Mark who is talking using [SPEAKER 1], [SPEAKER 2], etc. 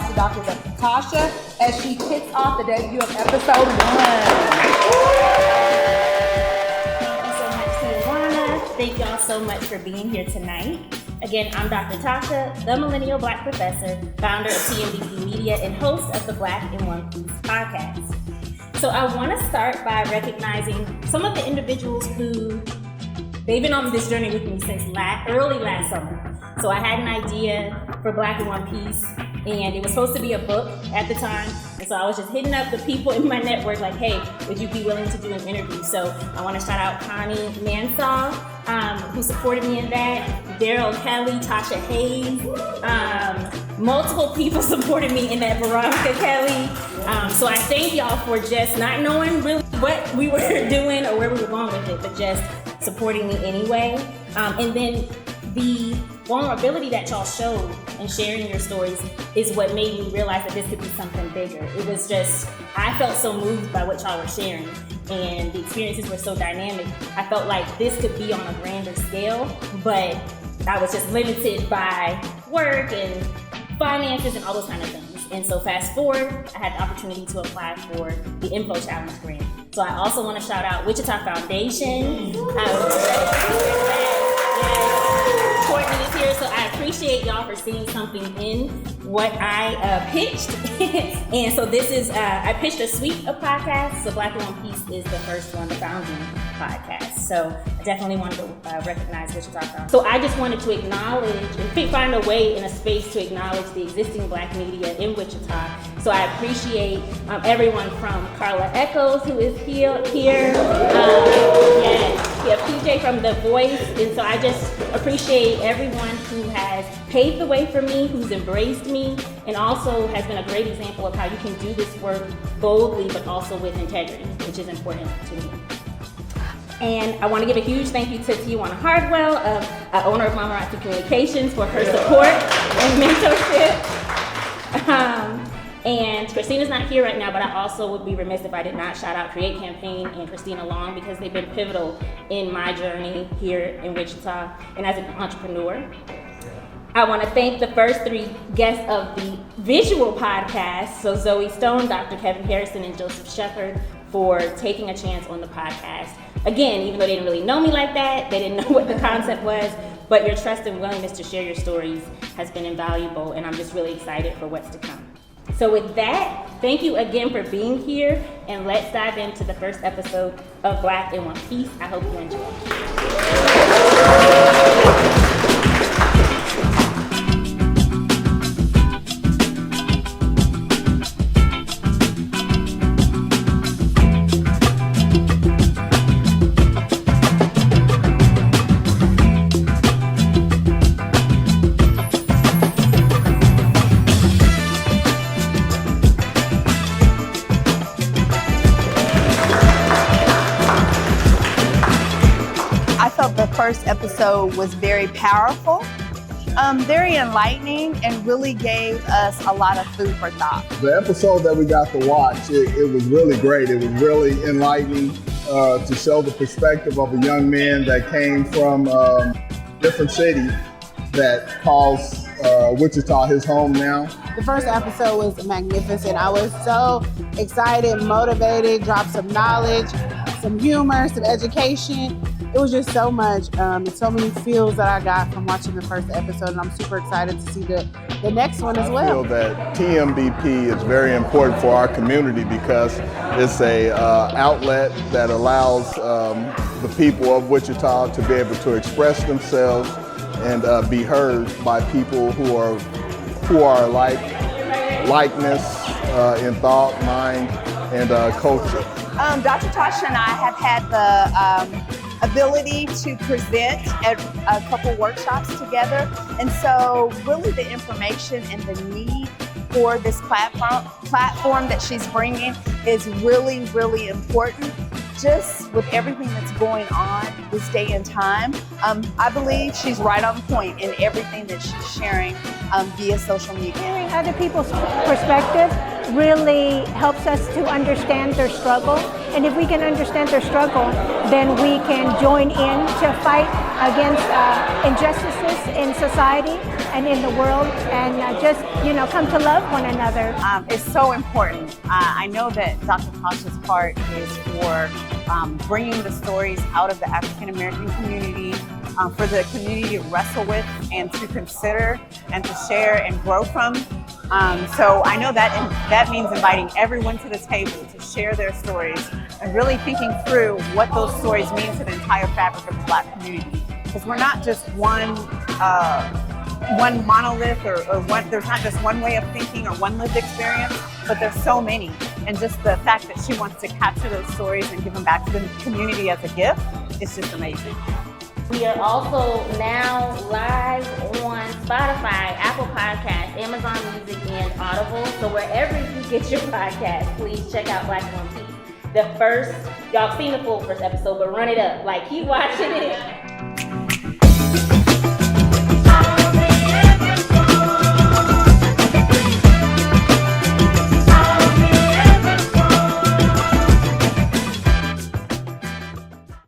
[SPEAKER 1] applause to Dr. Tasha as she kicks off the debut of episode 1.
[SPEAKER 2] Thank y'all so much for being here tonight. Again, I'm Dr. Tasha, the Millennial Black Professor, founder of TMBP Media, and host of the Black in One Piece podcast. So I want to start by recognizing some of the individuals who, they've been on this journey with me since early last summer. So I had an idea for Black in One Piece, and it was supposed to be a book at the time. And so I was just hitting up the people in my network like, hey, would you be willing to do an interview? So I want to shout out Connie Mansell, who supported me in that, Daryl Kelly, Tasha Hayes, multiple people supported me in that, Veronica Kelly. So I thank y'all for just not knowing really what we were doing or where we were going with it, but just supporting me anyway. And then the vulnerability that y'all showed and sharing your stories is what made me realize that this could be something bigger. It was just, I felt so moved by what y'all were sharing, and the experiences were so dynamic. I felt like this could be on a grander scale, but I was just limited by work and finances and all those kind of things. And so fast forward, I had the opportunity to apply for the Info Challenge grant. So I also want to shout out Wichita Foundation. Courtney is here, so I appreciate y'all for seeing something in what I pitched. And so this is, I pitched a suite of podcasts. So Black in One Piece is the first one, the founding podcast. So I definitely wanted to recognize Wichita Foundation. So I just wanted to acknowledge and find a way in a space to acknowledge the existing Black media in Wichita. So I appreciate everyone from Carla Echoes, who is here. PJ from The Voice. And so I just appreciate everyone who has paved the way for me, who's embraced me, and also has been a great example of how you can do this work boldly, but also with integrity, which is important to me. And I want to give a huge thank you to Tijuana Hardwell, owner of Mamarazzi Communications, for her support and mentorship. And Christina's not here right now, but I also would be remiss if I did not shout out Create Campaign and Christina Long, because they've been pivotal in my journey here in Wichita and as an entrepreneur. I want to thank the first 3 guests of the visual podcast, so Zoe Stone, Dr. Kevin Harrison, and Joseph Shepard, for taking a chance on the podcast. Again, even though they didn't really know me like that, they didn't know what the concept was, but your trust and willingness to share your stories has been invaluable, and I'm just really excited for what's to come. So with that, thank you again for being here, and let's dive into the first episode of Black in One Piece. I hope you enjoy.
[SPEAKER 3] First episode was very powerful, very enlightening, and really gave us a lot of food for thought.
[SPEAKER 4] The episode that we got to watch, it was really great. It was really enlightening to show the perspective of a young man that came from a different city that calls Wichita his home now.
[SPEAKER 5] The first episode was magnificent. I was so excited, motivated, dropped some knowledge, some humor, some education. It was just so much, and so many feels that I got from watching the first episode, and I'm super excited to see the next one as well.
[SPEAKER 4] I feel that TMBP is very important for our community because it's a outlet that allows the people of Wichita to be able to express themselves and be heard by people who are likeness in thought, mind, and culture.
[SPEAKER 3] Dr. Tasha and I have had the ability to present at a couple workshops together. And so really the information and the need for this platform that she's bringing is really, really important. Just with everything that's going on this day and time, I believe she's right on point in everything that she's sharing via social media.
[SPEAKER 6] Hearing other people's perspective really helps us to understand their struggle. And if we can understand their struggle, then we can join in to fight against injustices in society. and in the world, and just, come to love one another.
[SPEAKER 3] It's so important. I know that Dr. Tasha's part is for bringing the stories out of the African American community, for the community to wrestle with and to consider and to share and grow from. So I know that means inviting everyone to the table to share their stories and really thinking through what those stories mean to the entire fabric of the Black community. Because we're not just one monolith or there's not just one way of thinking or one lived experience, but there's so many. And just the fact that she wants to capture those stories and give them back to the community as a gift is just amazing.
[SPEAKER 2] We are also now live on Spotify, Apple Podcasts, Amazon Music, and Audible. So wherever you get your podcast, please check out Black in One Piece. Y'all seen the full first episode, but run it up. Keep watching it.